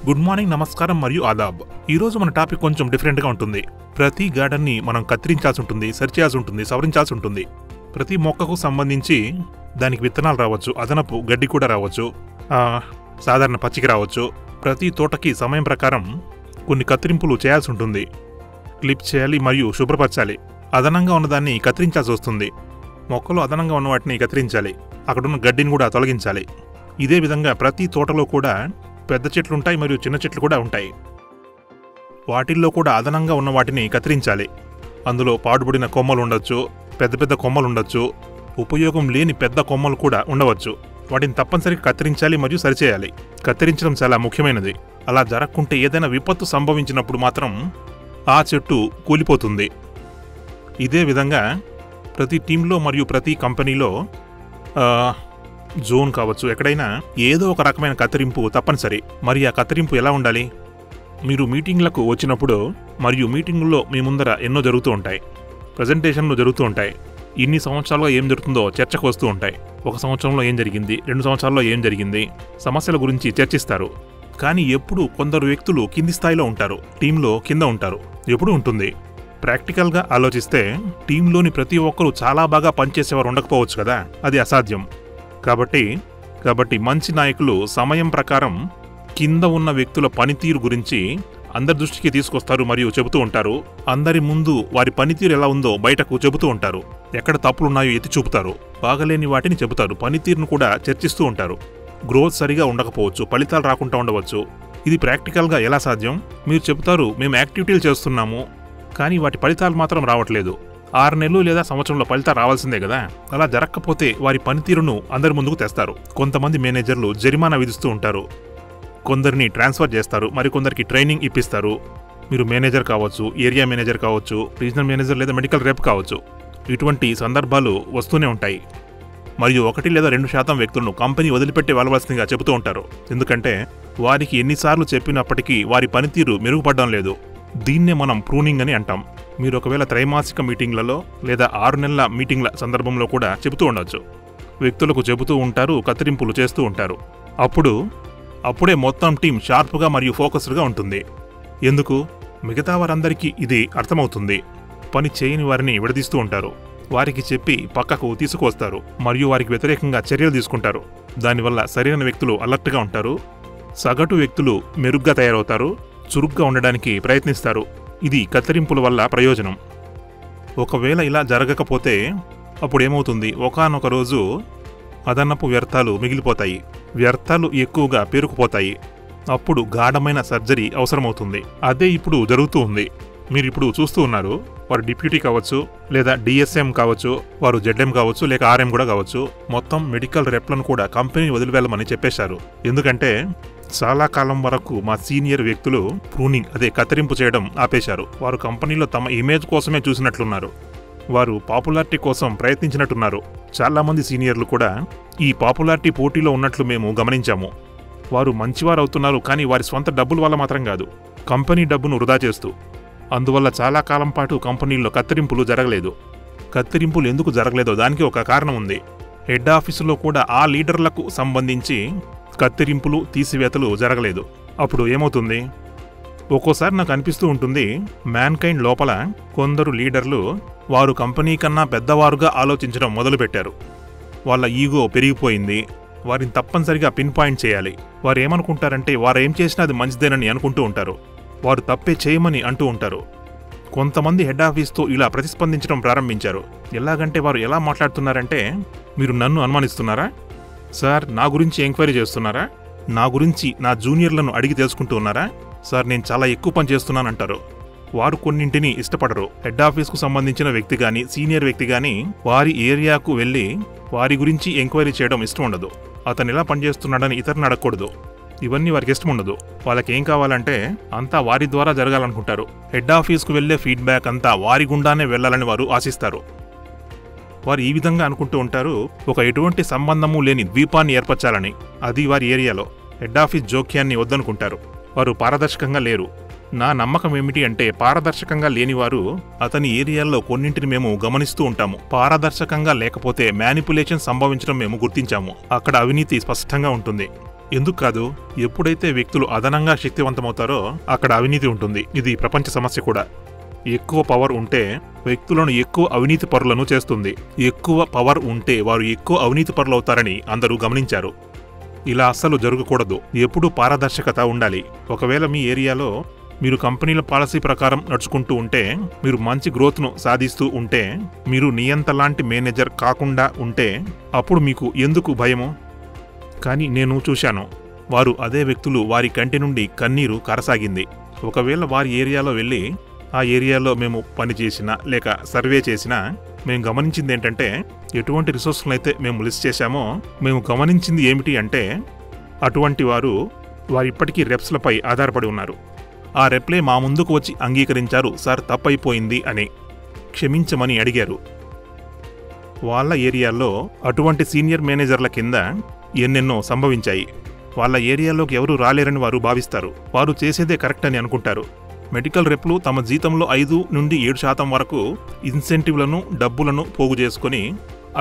Good morning, నమస్కారం మరియు ఆదాబ్. ఈరోజు మన టాపిక్ కొంచెం డిఫరెంట్గా ఉంటుంది. ప్రతి గార్డెన్ని మనం కత్తిరించాల్సి ఉంటుంది, సరిచేయాల్సి ఉంటుంది, సవరించాల్సి ఉంటుంది. ప్రతి మొక్కకు సంబంధించి దానికి విత్తనాలు రావచ్చు, అదనపు గడ్డి కూడా రావచ్చు, సాధారణ పచ్చిక రావచ్చు. ప్రతి తోటకి సమయం ప్రకారం కొన్ని కత్తిరింపులు చేయాల్సి ఉంటుంది. క్లిప్ చేయాలి మరియు శుభ్రపరచాలి. అదనంగా ఉన్నదాన్ని కత్తిరించాల్సి వస్తుంది. మొక్కలు అదనంగా ఉన్న వాటిని కత్తిరించాలి. అక్కడున్న గడ్డిని కూడా తొలగించాలి. ఇదే విధంగా ప్రతి తోటలో కూడా పెద్ద చెట్లుంటాయి మరియు చిన్న చెట్లు కూడా ఉంటాయి. వాటిల్లో కూడా అదనంగా ఉన్న వాటిని కత్తిరించాలి. అందులో పాడుబడిన కొమ్మలు ఉండొచ్చు, పెద్ద పెద్ద కొమ్మలు ఉండొచ్చు, ఉపయోగం లేని పెద్ద కొమ్మలు కూడా ఉండవచ్చు. వాటిని తప్పనిసరిగా కత్తిరించాలి మరియు సరిచేయాలి. కత్తిరించడం చాలా ముఖ్యమైనది. అలా జరగకుంటే ఏదైనా విపత్తు సంభవించినప్పుడు మాత్రం ఆ చెట్టు కూలిపోతుంది. ఇదే విధంగా ప్రతి టీంలో మరియు ప్రతి కంపెనీలో జోన్ కావచ్చు, ఎక్కడైనా ఏదో ఒక రకమైన కత్తిరింపు తప్పనిసరి. మరి ఆ కత్తిరింపు ఎలా ఉండాలి? మీరు మీటింగ్లకు వచ్చినప్పుడు మరియు మీటింగుల్లో మీ ముందర ఎన్నో జరుగుతూ ఉంటాయి, ప్రజెంటేషన్లు జరుగుతూ ఉంటాయి. ఇన్ని సంవత్సరాల్లో ఏం జరుగుతుందో చర్చకు వస్తూ ఉంటాయి. ఒక సంవత్సరంలో ఏం జరిగింది, 2 సంవత్సరాల్లో ఏం జరిగింది, సమస్యల గురించి చర్చిస్తారు. కానీ ఎప్పుడు కొందరు వ్యక్తులు కింది స్థాయిలో ఉంటారు, టీంలో కింద ఉంటారు. ఎప్పుడు ఉంటుంది. ప్రాక్టికల్గా ఆలోచిస్తే టీంలోని ప్రతి ఒక్కరూ చాలా బాగా పనిచేసేవారు ఉండకపోవచ్చు కదా, అది అసాధ్యం. కాబట్టి మంచి నాయకులు సమయం ప్రకారం కింద ఉన్న వ్యక్తుల పనితీరు గురించి అందరి దృష్టికి తీసుకొస్తారు మరియు చెబుతూ ఉంటారు. అందరి ముందు వారి పనితీరు ఎలా ఉందో బయటకు చెబుతూ ఉంటారు. ఎక్కడ తప్పులున్నాయో ఎత్తి చూపుతారు. బాగలేని వాటిని చెబుతారు. పనితీరును కూడా చర్చిస్తూ ఉంటారు. గ్రోత్ సరిగా ఉండకపోవచ్చు, ఫలితాలు రాకుండా ఉండవచ్చు. ఇది ప్రాక్టికల్గా ఎలా సాధ్యం? మీరు చెబుతారు, మేము యాక్టివిటీలు చేస్తున్నాము, కానీ వాటి ఫలితాలు మాత్రం రావట్లేదు. 6 నెలలు లేదా సంవత్సరంలో ఫలితాలు రావాల్సిందే కదా. అలా జరగకపోతే వారి పనితీరును అందరి ముందుకు తెస్తారు. కొంతమంది మేనేజర్లు జరిమానా విధిస్తూ ఉంటారు. కొందరిని ట్రాన్స్ఫర్ చేస్తారు, మరికొందరికి ట్రైనింగ్ ఇప్పిస్తారు. మీరు మేనేజర్ కావచ్చు, ఏరియా మేనేజర్ కావచ్చు, రీజనల్ మేనేజర్ లేదా మెడికల్ రేప్ కావచ్చు. ఇటువంటి సందర్భాలు వస్తూనే ఉంటాయి. మరియు 1 లేదా 2% వ్యక్తులను కంపెనీ వదిలిపెట్టి వెళ్ళవలసిందిగా చెబుతూ ఉంటారు. ఎందుకంటే వారికి ఎన్నిసార్లు చెప్పినప్పటికీ వారి పనితీరు మెరుగుపడడం లేదు. దీన్నే మనం ప్రూనింగ్ అని అంటాం. మీరు ఒకవేళ త్రైమాసిక మీటింగ్లలో లేదా 6 నెలల మీటింగ్ల సందర్భంలో కూడా చెబుతూ ఉండొచ్చు. వ్యక్తులకు చెబుతూ ఉంటారు, కత్తిరింపులు చేస్తూ ఉంటారు. అప్పుడే మొత్తం టీం షార్ప్గా మరియు ఫోకస్డ్గా ఉంటుంది. ఎందుకు? మిగతా వారందరికీ ఇది అర్థమవుతుంది. పని చేయని వారిని విడదీస్తూ ఉంటారు. వారికి చెప్పి పక్కకు తీసుకువస్తారు మరియు వారికి వ్యతిరేకంగా చర్యలు తీసుకుంటారు. దానివల్ల సరైన వ్యక్తులు అలర్ట్గా ఉంటారు. సగటు వ్యక్తులు మెరుగ్గా తయారవుతారు, చురుగ్గా ఉండడానికి ప్రయత్నిస్తారు. ఇది కత్తిరింపుల వల్ల ప్రయోజనం. ఒకవేళ ఇలా జరగకపోతే అప్పుడేమవుతుంది? ఒకానొక రోజు అదనపు వ్యర్థాలు మిగిలిపోతాయి. వ్యర్థాలు ఎక్కువగా పేరుకుపోతాయి. అప్పుడు గాఢమైన సర్జరీ అవసరమవుతుంది. అదే ఇప్పుడు జరుగుతూ ఉంది. మీరు ఇప్పుడు చూస్తూ ఉన్నారు. వారు డిప్యూటీ కావచ్చు, లేదా డిఎస్ఎం కావచ్చు, వారు జెడ్ఎం కావచ్చు, లేక ఆర్ఎం కూడా కావచ్చు. మొత్తం మెడికల్ రెప్లను కూడా కంపెనీ వదిలివెళ్ళమని చెప్పేశారు. ఎందుకంటే చాలా కాలం వరకు మా సీనియర్ వ్యక్తులు ప్రూనింగ్, అదే కత్తిరింపు చేయడం ఆపేశారు. వారు కంపెనీలో తమ ఇమేజ్ కోసమే చూసినట్లున్నారు. వారు పాపులారిటీ కోసం ప్రయత్నించినట్టున్నారు. చాలామంది సీనియర్లు కూడా ఈ పాపులారిటీ పోటీలో ఉన్నట్లు మేము గమనించాము. వారు మంచివారు అవుతున్నారు, కానీ వారి స్వంత డబ్బుల వల్ల మాత్రం కాదు, కంపెనీ డబ్బును వృధా చేస్తూ. అందువల్ల చాలా కాలం పాటు కంపెనీల్లో కత్తిరింపులు జరగలేదు. కత్తిరింపులు ఎందుకు జరగలేదో దానికి ఒక కారణం ఉంది. హెడ్ ఆఫీసులో కూడా ఆ లీడర్లకు సంబంధించి కత్తిరింపులు, తీసివేతలు జరగలేదు. అప్పుడు ఏమవుతుంది? ఒక్కోసారి నాకు అనిపిస్తూ ఉంటుంది, మ్యాన్కైండ్ లోపల కొందరు లీడర్లు వారు కంపెనీ కన్నా పెద్దవారుగా ఆలోచించడం మొదలుపెట్టారు. వాళ్ళ ఈగో పెరిగిపోయింది. వారిని తప్పనిసరిగా పిన్ పాయింట్ చేయాలి. వారు ఏమనుకుంటారంటే వారు ఏం చేసినా అది మంచిదేనని అనుకుంటూ ఉంటారు. వారు తప్పే చేయమని అంటూ ఉంటారు. కొంతమంది హెడ్ ఆఫీస్తో ఇలా ప్రతిస్పందించడం ప్రారంభించారు. ఎలాగంటే వారు ఎలా మాట్లాడుతున్నారంటే, మీరు నన్ను అనుమానిస్తున్నారా సార్? నా గురించి ఎంక్వైరీ చేస్తున్నారా? నా గురించి నా జూనియర్లను అడిగి తెలుసుకుంటూ ఉన్నారా సార్? నేను చాలా ఎక్కువ పని చేస్తున్నానంటారు. వారు కొన్నింటిని ఇష్టపడరు. హెడ్ ఆఫీస్కు సంబంధించిన వ్యక్తి కానీ, సీనియర్ వ్యక్తి కానీ వారి ఏరియాకు వెళ్ళి వారి గురించి ఎంక్వైరీ చేయడం ఇష్టం ఉండదు. అతను ఎలా పనిచేస్తున్నాడని ఇతరుని అడగకూడదు. ఇవన్నీ వారికి ఇష్టం ఉండదు. వాళ్ళకి ఏం కావాలంటే అంతా వారి ద్వారా జరగాలనుకుంటారు. హెడ్ ఆఫీస్కు వెళ్లే ఫీడ్బ్యాక్ అంతా వారి గుండానే వెళ్లాలని వారు ఆశిస్తారు. వారు ఈ విధంగా అనుకుంటూ ఉంటారు, ఒక ఎటువంటి సంబంధము లేని ద్వీపాన్ని ఏర్పరచాలని. అది వారి ఏరియాలో. హెడ్ ఆఫీస్ జోక్యాన్ని వద్దనుకుంటారు. వారు పారదర్శకంగా లేరు. నా నమ్మకం ఏమిటి అంటే, పారదర్శకంగా లేనివారు అతని ఏరియాల్లో కొన్నింటిని మేము గమనిస్తూ ఉంటాము. పారదర్శకంగా లేకపోతే మ్యానిపులేషన్ సంభవించడం మేము గుర్తించాము. అక్కడ అవినీతి స్పష్టంగా ఉంటుంది. ఎందుకు కాదు? ఎప్పుడైతే వ్యక్తులు అదనంగా శక్తివంతమవుతారో అక్కడ అవినీతి ఉంటుంది. ఇది ప్రపంచ సమస్య కూడా. ఎక్కువ పవర్ ఉంటే వ్యక్తులను ఎక్కువ అవినీతి పరులను చేస్తుంది. ఎక్కువ పవర్ ఉంటే వారు ఎక్కువ అవినీతి పరులవుతారని అందరూ గమనించారు. ఇలా అస్సలు జరగకూడదు. ఎప్పుడూ పారదర్శకత ఉండాలి. ఒకవేళ మీ ఏరియాలో మీరు కంపెనీల పాలసీ ప్రకారం నడుచుకుంటూ ఉంటే, మీరు మంచి గ్రోత్ను సాధిస్తూ ఉంటే, మీరు నియంతలాంటి మేనేజర్ కాకుండా ఉంటే అప్పుడు మీకు ఎందుకు భయము? కానీ నేను చూశాను, వారు అదే వ్యక్తులు వారి కంటి నుండి కన్నీరు కారసాగింది. ఒకవేళ వారి ఏరియాలో వెళ్ళి ఆ ఏరియాలో మేము పని చేసినా లేక సర్వే చేసినా మేము గమనించింది ఏంటంటే, ఎటువంటి రిసోర్స్లనైతే మేము లిస్ట్ చేశామో మేము గమనించింది ఏమిటి అంటే, అటువంటి వారు ఇప్పటికీ రెప్స్లపై ఆధారపడి ఉన్నారు. ఆ రెప్లే మా ముందుకు వచ్చి అంగీకరించారు, సార్ తప్పైపోయింది అని క్షమించమని అడిగారు. వాళ్ళ ఏరియాలో అటువంటి సీనియర్ మేనేజర్ల కింద ఎన్నెన్నో సంభవించాయి. వాళ్ళ ఏరియాలోకి ఎవరూ రాలేరని వారు భావిస్తారు. వారు చేసేదే కరెక్ట్ అని అనుకుంటారు. మెడికల్ రెప్లు తమ జీతంలో 5 నుండి 7% వరకు ఇన్సెంటివ్లను, డబ్బులను పోగు చేసుకుని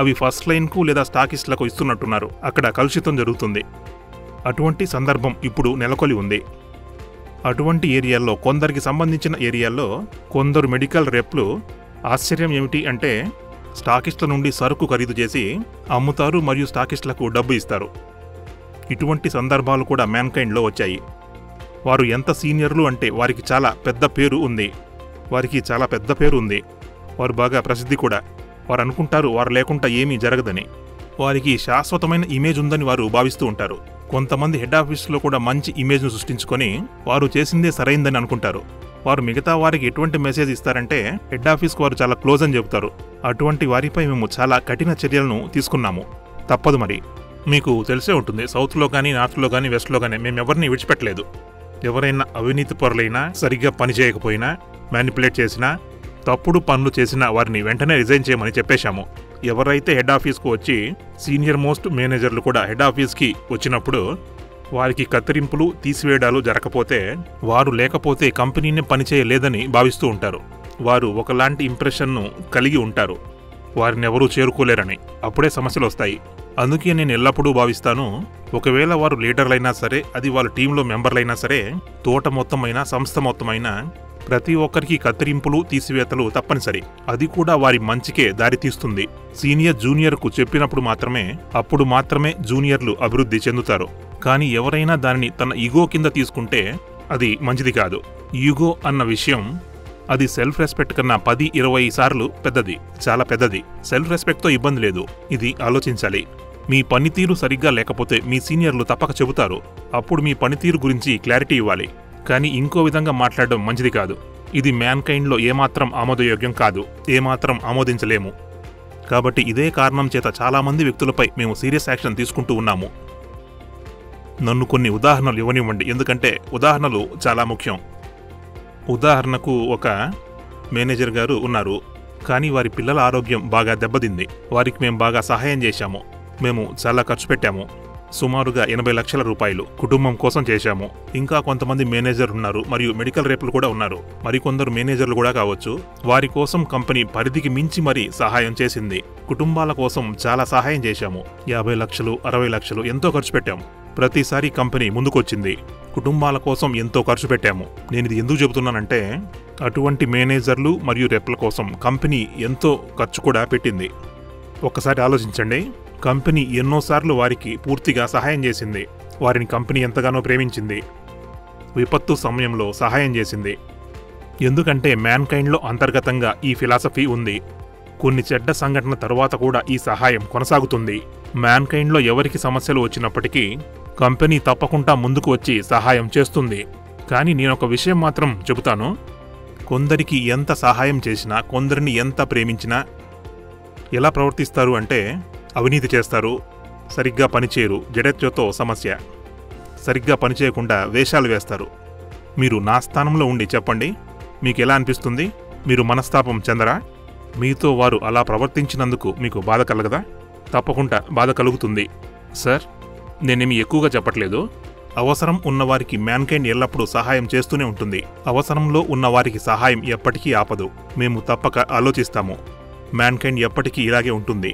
అవి ఫస్ట్ లైన్కు లేదా స్టాకిస్టులకు ఇస్తున్నట్టున్నారు. అక్కడ కలుషితం జరుగుతుంది. అటువంటి సందర్భం ఇప్పుడు నెలకొని ఉంది. అటువంటి ఏరియాల్లో, కొందరికి సంబంధించిన ఏరియాల్లో కొందరు మెడికల్ రెప్లు ఆశ్చర్యం ఏమిటి అంటే, స్టాకిస్టుల నుండి సరుకు ఖరీదు చేసి అమ్ముతారు మరియు స్టాకిస్టులకు డబ్బు ఇస్తారు. ఇటువంటి సందర్భాలు కూడా మ్యాన్కైండ్లో వచ్చాయి. వారు ఎంత సీనియర్లు అంటే వారికి చాలా పెద్ద పేరు ఉంది. వారు బాగా ప్రసిద్ధి కూడా. వారు అనుకుంటారు వారు లేకుండా ఏమీ జరగదని. వారికి శాశ్వతమైన ఇమేజ్ ఉందని వారు భావిస్తూ ఉంటారు. కొంతమంది హెడ్ ఆఫీస్లో కూడా మంచి ఇమేజ్ను సృష్టించుకొని వారు చేసిందే సరైందని అనుకుంటారు. వారు మిగతా వారికి ఎటువంటి మెసేజ్ ఇస్తారంటే, హెడ్ ఆఫీస్కి వారు చాలా క్లోజ్ అని చెబుతారు. అటువంటి వారిపై మేము చాలా కఠిన చర్యలను తీసుకున్నాము. తప్పదు మరి. మీకు తెలిసే ఉంటుంది, సౌత్లో కానీ, నార్త్లో కానీ, వెస్ట్లో కానీ మేమెవరిని విడిచిపెట్టలేదు. ఎవరైనా అవినీతి పరులైనా, సరిగ్గా పని చేయకపోయినా, మ్యానిపులేట్ చేసినా, తప్పుడు పనులు చేసినా వారిని వెంటనే రిజైన్ చేయమని చెప్పేశాము. ఎవరైతే హెడ్ ఆఫీస్కు వచ్చి, సీనియర్ మోస్ట్ మేనేజర్లు కూడా హెడ్ ఆఫీస్కి వచ్చినప్పుడు వారికి కత్తిరింపులు, తీసివేయడాలు జరగకపోతే, వారు లేకపోతే కంపెనీనే పనిచేయలేదని భావిస్తూ ఉంటారు. వారు ఒకలాంటి ఇంప్రెషన్ను కలిగి ఉంటారు, వారిని ఎవరూ చేరుకోలేరని. అప్పుడే సమస్యలు వస్తాయి. అందుకే నేను ఎల్లప్పుడూ భావిస్తాను, ఒకవేళ వారు లీడర్లైనా సరే, అది వాళ్ళ టీంలో మెంబర్లైనా సరే, తోట మొత్తమైనా, సంస్థ మొత్తమైనా ప్రతి ఒక్కరికి కత్తిరింపులు, తీసివేతలు తప్పనిసరి. అది కూడా వారి మంచికే దారితీస్తుంది. సీనియర్ జూనియర్కు చెప్పినప్పుడు అప్పుడు మాత్రమే జూనియర్లు అభివృద్ధి చెందుతారు. కానీ ఎవరైనా దానిని తన ఈగో కింద తీసుకుంటే అది మంచిది కాదు. ఈగో అన్న విషయం అది సెల్ఫ్ రెస్పెక్ట్ కన్నా 10-20 సార్లు పెద్దది, చాలా పెద్దది. సెల్ఫ్ రెస్పెక్ట్తో ఇబ్బంది లేదు. ఇది ఆలోచించాలి. మీ పనితీరు సరిగ్గా లేకపోతే మీ సీనియర్లు తప్పక చెబుతారు. అప్పుడు మీ పనితీరు గురించి క్లారిటీ ఇవ్వాలి. కానీ ఇంకో విధంగా మాట్లాడడం మంచిది కాదు. ఇది మ్యాన్కైండ్లో ఏమాత్రం ఆమోదయోగ్యం కాదు, ఏమాత్రం ఆమోదించలేము. కాబట్టి ఇదే కారణం చేత చాలామంది వ్యక్తులపై మేము సీరియస్ యాక్షన్ తీసుకుంటూ ఉన్నాము. నన్ను కొన్ని ఉదాహరణలు ఇవ్వనివ్వండి, ఎందుకంటే ఉదాహరణలు చాలా ముఖ్యం. ఉదాహరణకు, ఒక మేనేజర్ గారు ఉన్నారు, కానీ వారి పిల్లల ఆరోగ్యం బాగా దెబ్బతింది. వారికి మేము బాగా సహాయం చేశాము. మేము చాలా ఖర్చు పెట్టాము. సుమారుగా 80 లక్షల రూపాయలు కుటుంబం కోసం చేశాము. ఇంకా కొంతమంది మేనేజర్ ఉన్నారు మరియు మెడికల్ రేపులు కూడా ఉన్నారు. మరికొందరు మేనేజర్లు కూడా కావచ్చు. వారి కోసం కంపెనీ పరిధికి మించి మరీ సహాయం చేసింది. కుటుంబాల కోసం చాలా సహాయం చేశాము. 50 లక్షలు, 60 లక్షలు ఎంతో ఖర్చు పెట్టాము. ప్రతిసారి కంపెనీ ముందుకొచ్చింది. కుటుంబాల కోసం ఎంతో ఖర్చు పెట్టాము. నేను ఇది ఎందుకు చెబుతున్నానంటే, అటువంటి మేనేజర్లు మరియు రెప్ల కోసం కంపెనీ ఎంతో ఖర్చు కూడా పెట్టింది. ఒక్కసారి ఆలోచించండి. కంపెనీ ఎన్నోసార్లు వారికి పూర్తిగా సహాయం చేసింది. వారిని కంపెనీ ఎంతగానో ప్రేమించింది. విపత్తు సమయంలో సహాయం చేసింది. ఎందుకంటే మ్యాన్కైండ్లో అంతర్గతంగా ఈ ఫిలాసఫీ ఉంది. కొన్ని చెడ్డ సంఘటన తరువాత కూడా ఈ సహాయం కొనసాగుతుంది. మ్యాన్కైండ్లో ఎవరికి సమస్యలు వచ్చినప్పటికీ కంపెనీ తప్పకుండా ముందుకు వచ్చి సహాయం చేస్తుంది. కానీ నేనొక విషయం మాత్రం చెబుతాను, కొందరికి ఎంత సహాయం చేసినా, కొందరిని ఎంత ప్రేమించినా ఎలా ప్రవర్తిస్తారు అంటే, అవినీతి చేస్తారు, సరిగ్గా పనిచేయరు, జడత్వతో సమస్య, సరిగ్గా పనిచేయకుండా వేషాలు వేస్తారు. మీరు నా స్థానంలో ఉండి చెప్పండి, మీకు ఎలా అనిపిస్తుంది? మీరు మనస్తాపం చెందరా? మీతో వారు అలా ప్రవర్తించినందుకు మీకు బాధ కలగదా? తప్పకుండా బాధ కలుగుతుంది. సార్, నేనేమి ఎక్కువగా చెప్పట్లేదు. అవసరం ఉన్నవారికి మ్యాన్కైండ్ ఎల్లప్పుడూ సహాయం చేస్తూనే ఉంటుంది. అవసరంలో ఉన్నవారికి సహాయం ఎప్పటికీ ఆపదు. మేము తప్పక ఆలోచిస్తాము. మ్యాన్కైండ్ ఎప్పటికీ ఇలాగే ఉంటుంది.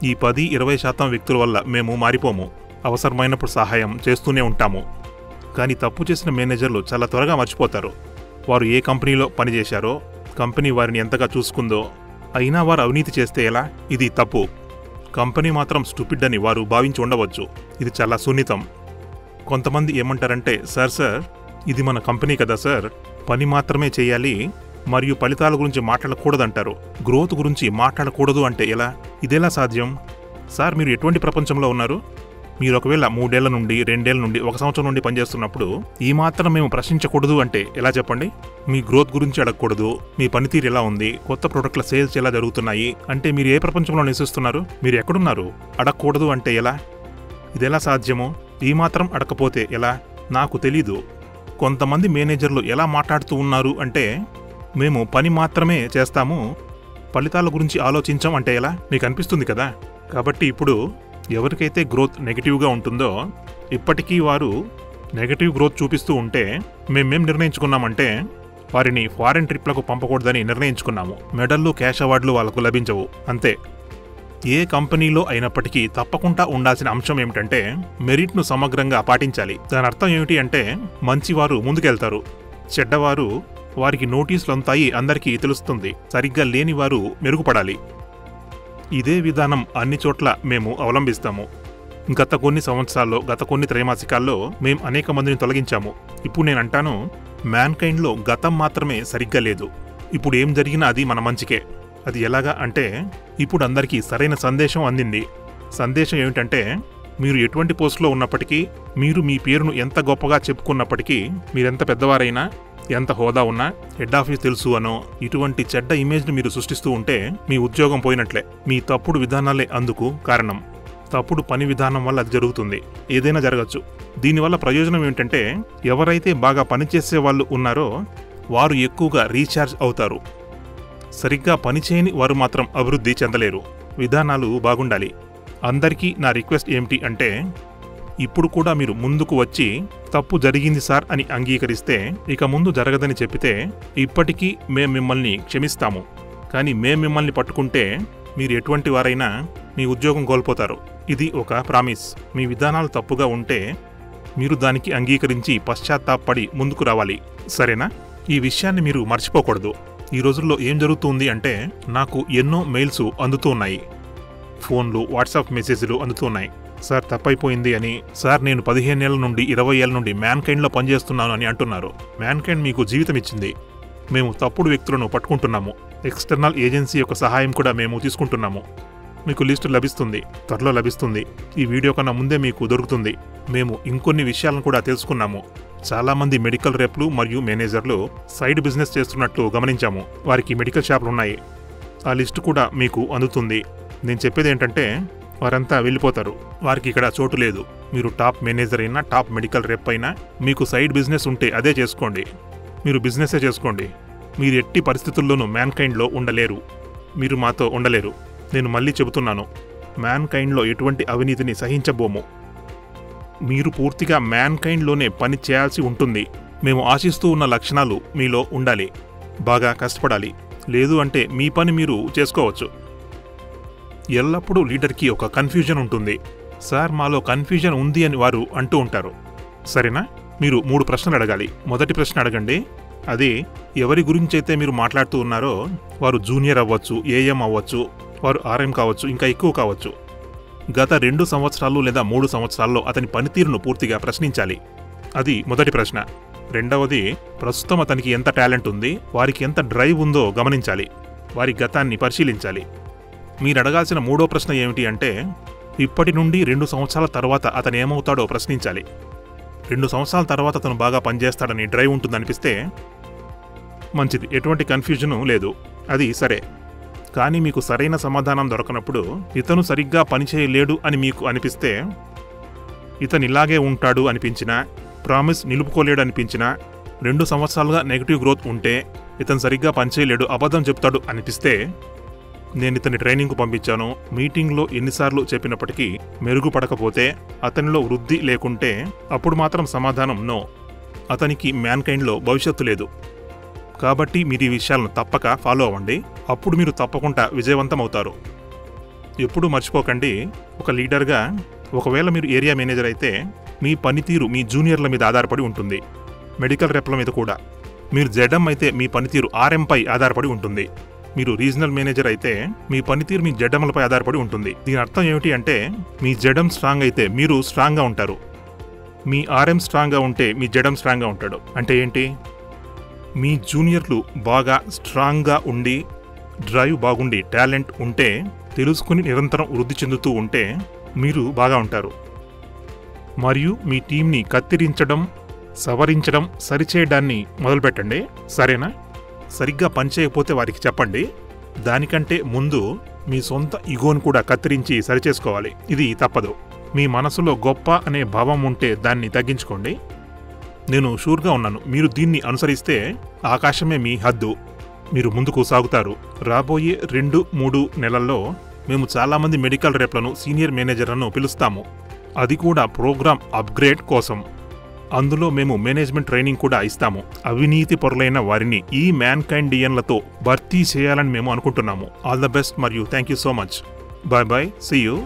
ఈ 10-20% వ్యక్తుల వల్ల మేము మారిపోము. అవసరమైనప్పుడు సహాయం చేస్తూనే ఉంటాము. కానీ తప్పు చేసిన మేనేజర్లు చాలా త్వరగా మర్చిపోతారు. వారు ఏ కంపెనీలో పనిచేశారో, కంపెనీ వారిని ఎంతగా చూసుకుందో, అయినా వారు అవినీతి చేస్తే ఎలా? ఇది తప్పు. కంపెనీ మాత్రం స్టూపిడ్ అని వారు భావించి ఉండవచ్చు. ఇది చాలా సున్నితం. కొంతమంది ఏమంటారంటే, సార్ ఇది మన కంపెనీ కదా సార్, పని మాత్రమే చేయాలి మరియు ఫలితాల గురించి మాట్లాడకూడదంటారు. గ్రోత్ గురించి మాట్లాడకూడదు అంటే ఎలా? ఇదెలా సాధ్యం? సార్, మీరు ఎటువంటి ప్రపంచంలో ఉన్నారు? మీరు ఒకవేళ 3 ఏళ్ల నుండి 2 ఏళ్ల నుండి 1 సంవత్సరం నుండి పనిచేస్తున్నప్పుడు ఈ మాత్రం మేము ప్రశ్నించకూడదు అంటే ఎలా చెప్పండి? మీ గ్రోత్ గురించి అడగకూడదు, మీ పనితీరు ఎలా ఉంది, కొత్త ప్రొడక్ట్ల సేల్స్ ఎలా జరుగుతున్నాయి అంటే మీరు ఏ ప్రపంచంలో నివసిస్తున్నారు? మీరు ఎక్కడున్నారు? అడగకూడదు అంటే ఎలా? ఇదెలా సాధ్యమో? ఈ మాత్రం అడగకపోతే ఎలా? నాకు తెలీదు. కొంతమంది మేనేజర్లు ఎలా మాట్లాడుతూ ఉన్నారు అంటే, మేము పని మాత్రమే చేస్తాము, ఫలితాల గురించి ఆలోచించం అంటే ఎలా? మీకు అనిపిస్తుంది కదా. కాబట్టి ఇప్పుడు ఎవరికైతే గ్రోత్ నెగిటివ్గా ఉంటుందో, ఇప్పటికీ వారు నెగిటివ్ గ్రోత్ చూపిస్తూ ఉంటే మేమేం నిర్ణయించుకున్నామంటే వారిని ఫారెన్ ట్రిప్లకు పంపకూడదని నిర్ణయించుకున్నాము. మెడల్లు, క్యాష్ అవార్డులు వాళ్లకు లభించవు, అంతే. ఏ కంపెనీలో అయినప్పటికీ తప్పకుండా ఉండాల్సిన అంశం ఏమిటంటే మెరిట్ను సమగ్రంగా పాటించాలి. దాని అర్థం ఏమిటి అంటే, మంచివారు ముందుకెళ్తారు, చెడ్డవారు వారికి నోటీసులు అందుతాయి, అందరికీ తెలుస్తుంది. సరిగ్గా లేని వారు మెరుగుపడాలి. ఇదే విధానం అన్ని చోట్ల మేము అవలంబిస్తాము. గత కొన్ని సంవత్సరాల్లో, గత కొన్ని త్రైమాసికాల్లో మేం అనేక మందిని తొలగించాము. ఇప్పుడు నేనంటాను, మ్యాన్కైండ్లో గతం మాత్రమే సరిగ్గా లేదు. ఇప్పుడు ఏం జరిగినా అది మన మంచికే. అది ఎలాగా అంటే, ఇప్పుడు అందరికీ సరైన సందేశం అందింది. సందేశం ఏమిటంటే, మీరు ఎటువంటి పోస్టులో ఉన్నప్పటికీ, మీరు మీ పేరును ఎంత గొప్పగా చెప్పుకున్నప్పటికీ, మీరెంత పెద్దవారైనా, ఎంత హోదా ఉన్నా, హెడ్ ఆఫీస్ తెలుసు అనో ఇటువంటి చెడ్డ ఇమేజ్ను మీరు సృష్టిస్తూ ఉంటే మీ ఉద్యోగం పోయినట్లే. మీ తప్పుడు విధానాలే అందుకు కారణం. తప్పుడు పని విధానం వల్ల అది జరుగుతుంది. ఏదైనా జరగచ్చు. దీనివల్ల ప్రయోజనం ఏమిటంటే, ఎవరైతే బాగా పనిచేసే వాళ్ళు ఉన్నారో వారు ఎక్కువగా రీఛార్జ్ అవుతారు. సరిగ్గా పనిచేయని వారు మాత్రం అభివృద్ధి చెందలేరు. విధానాలు బాగుండాలి. అందరికీ నా రిక్వెస్ట్ ఏమిటి అంటే, ఇప్పుడు కూడా మీరు ముందుకు వచ్చి తప్పు జరిగింది సార్ అని అంగీకరిస్తే, ఇక ముందు జరగదని చెప్పితే ఇప్పటికీ మేం మిమ్మల్ని క్షమిస్తాము. కానీ మేం మిమ్మల్ని పట్టుకుంటే మీరు ఎటువంటి వారైనా మీ ఉద్యోగం కోల్పోతారు. ఇది ఒక ప్రామిస్. మీ విధానాలు తప్పుగా ఉంటే మీరు దానికి అంగీకరించి పశ్చాత్తాపడి ముందుకు రావాలి, సరేనా? ఈ విషయాన్ని మీరు మర్చిపోకూడదు. ఈ రోజుల్లో ఏం జరుగుతుంది అంటే, నాకు ఎన్నో మెయిల్స్ అందుతూ ఉన్నాయి, ఫోన్లు, వాట్సాప్ మెసేజ్లు అందుతున్నాయి. సార్ తప్పైపోయింది అని, సార్ నేను 15 ఏళ్ల నుండి 20 ఏళ్ల నుండి మ్యాన్కైండ్లో పనిచేస్తున్నాను అని అంటున్నారు. మ్యాన్కైండ్ మీకు జీవితం ఇచ్చింది. మేము తప్పుడు వ్యక్తులను పట్టుకుంటున్నాము. ఎక్స్టర్నల్ ఏజెన్సీ యొక్క సహాయం కూడా మేము తీసుకుంటున్నాము. మీకు లిస్టు లభిస్తుంది, త్వరలో లభిస్తుంది. ఈ వీడియో కన్నా ముందే మీకు దొరుకుతుంది. మేము ఇంకొన్ని విషయాలను కూడా తెలుసుకున్నాము. చాలామంది మెడికల్ రేప్లు మరియు మేనేజర్లు సైడ్ బిజినెస్ చేస్తున్నట్లు గమనించాము. వారికి మెడికల్ షాపులున్నాయి. ఆ లిస్టు కూడా మీకు అందుతుంది. నేను చెప్పేది ఏంటంటే, వారంతా వెళ్ళిపోతారు. వారికి ఇక్కడ చోటు లేదు. మీరు టాప్ మేనేజర్ అయినా, టాప్ మెడికల్ రేప్ అయినా, మీకు సైడ్ బిజినెస్ ఉంటే అదే చేసుకోండి. మీరు బిజినెసే చేసుకోండి. మీరు ఎట్టి పరిస్థితుల్లోనూ మ్యాన్కైండ్లో ఉండలేరు. మీరు మాతో ఉండలేరు. నేను మళ్ళీ చెబుతున్నాను, మ్యాన్కైండ్లో ఎటువంటి అవినీతిని సహించబోము. మీరు పూర్తిగా మ్యాన్కైండ్లోనే పని చేయాల్సి ఉంటుంది. మేము ఆశిస్తూ ఉన్న లక్షణాలు మీలో ఉండాలి. బాగా కష్టపడాలి. లేదు అంటే మీ పని మీరు చేసుకోవచ్చు. ఎల్లప్పుడూ లీడర్కి ఒక కన్ఫ్యూజన్ ఉంటుంది. సార్ మాలో కన్ఫ్యూజన్ ఉంది అని వారు అంటూ ఉంటారు. సరేనా? మీరు 3 ప్రశ్నలు అడగాలి. మొదటి ప్రశ్న అడగండి. అది, ఎవరి గురించైతే మీరు మాట్లాడుతూ ఉన్నారో వారు జూనియర్ అవ్వచ్చు, ఏఎం అవ్వచ్చు, వారు ఆర్ఎం కావచ్చు, ఇంకా ఎక్కువ కావచ్చు. గత 2 సంవత్సరాలు లేదా 3 సంవత్సరాల్లో అతని పనితీరును పూర్తిగా ప్రశ్నించాలి. అది మొదటి ప్రశ్న. రెండవది, ప్రస్తుతం అతనికి ఎంత టాలెంట్ ఉంది, వారికి ఎంత డ్రైవ్ ఉందో గమనించాలి. వారి గతాన్ని పరిశీలించాలి. మీరు అడగాల్సిన 3వ ప్రశ్న ఏమిటి అంటే, ఇప్పటి నుండి 2 సంవత్సరాల తర్వాత అతను ఏమవుతాడో ప్రశ్నించాలి. 2 సంవత్సరాల తర్వాత అతను బాగా పనిచేస్తాడని డ్రైవ్ ఉంటుందనిపిస్తే మంచిది, ఎటువంటి కన్ఫ్యూజను లేదు, అది సరే. కానీ మీకు సరైన సమాధానం దొరకనప్పుడు, ఇతను సరిగ్గా పనిచేయలేడు అని మీకు అనిపిస్తే, ఇతను ఇలాగే ఉంటాడు అనిపించినా, ప్రామిస్ నిలుపుకోలేడు అనిపించినా, 2 సంవత్సరాలుగా నెగిటివ్ గ్రోత్ ఉంటే, ఇతను సరిగ్గా పనిచేయలేడు, అబద్ధం చెప్తాడు అనిపిస్తే, నేను ఇతని ట్రైనింగ్కు పంపించాను, మీటింగ్లో ఎన్నిసార్లు చెప్పినప్పటికీ మెరుగుపడకపోతే, అతనిలో వృద్ధి లేకుంటే, అప్పుడు మాత్రం సమాధానం నో. అతనికి మ్యాన్కైండ్లో భవిష్యత్తు లేదు. కాబట్టి మీరు ఈ విషయాలను తప్పక ఫాలో అవ్వండి. అప్పుడు మీరు తప్పకుండా విజయవంతం అవుతారు. ఎప్పుడూ మర్చిపోకండి, ఒక లీడర్గా ఒకవేళ మీరు ఏరియా మేనేజర్ అయితే మీ పనితీరు మీ జూనియర్ల మీద ఆధారపడి ఉంటుంది. మెడికల్ రెప్ల మీద కూడా. మీరు జెడ్ఎం అయితే మీ పనితీరు ఆర్ఎంపై ఆధారపడి ఉంటుంది. మీరు రీజనల్ మేనేజర్ అయితే మీ పనితీరు మీ జెడ్ఎంలపై ఆధారపడి ఉంటుంది. దీని అర్థం ఏమిటి అంటే మీ జెడ్ఎం స్ట్రాంగ్ అయితే మీరు స్ట్రాంగ్గా ఉంటారు. మీ ఆర్ఎం స్ట్రాంగ్గా ఉంటే మీ జెడ్ఎం స్ట్రాంగ్గా ఉంటాడు. అంటే ఏంటి? మీ జూనియర్లు బాగా స్ట్రాంగ్గా ఉండి, డ్రైవ్ బాగుండి, టాలెంట్ ఉంటే, తెలుసుకుని నిరంతరం వృద్ధి చెందుతూ ఉంటే మీరు బాగా ఉంటారు. మరియు మీ టీంని కత్తిరించడం, సవరించడం, సరిచేయడాన్ని మొదలుపెట్టండి. సరేనా? సరిగ్గా పనిచేయకపోతే వారికి చెప్పండి. దానికంటే ముందు మీ సొంత ఈగోను కూడా కత్తిరించి సరిచేసుకోవాలి. ఇది తప్పదు. మీ మనసులో గొప్ప అనే భావం ఉంటే దాన్ని తగ్గించుకోండి. నేను షూర్గా ఉన్నాను, మీరు దీన్ని అనుసరిస్తే ఆకాశమే మీ హద్దు. మీరు ముందుకు సాగుతారు. రాబోయే 2-3 నెలల్లో మేము చాలామంది మెడికల్ రెప్లను, సీనియర్ మేనేజర్లను పిలుస్తాము. అది కూడా ప్రోగ్రామ్ అప్గ్రేడ్ కోసం. అందులో మేము మేనేజ్మెంట్ ట్రైనింగ్ కూడా ఇస్తాము. అవినీతి పరులైన వారిని ఈ మ్యాన్కైండ్ డియన్లతో భర్తీ చేయాలని మేము అనుకుంటున్నాము. ఆల్ ద బెస్ట్ మరియు thank you so much. Bye bye. See you.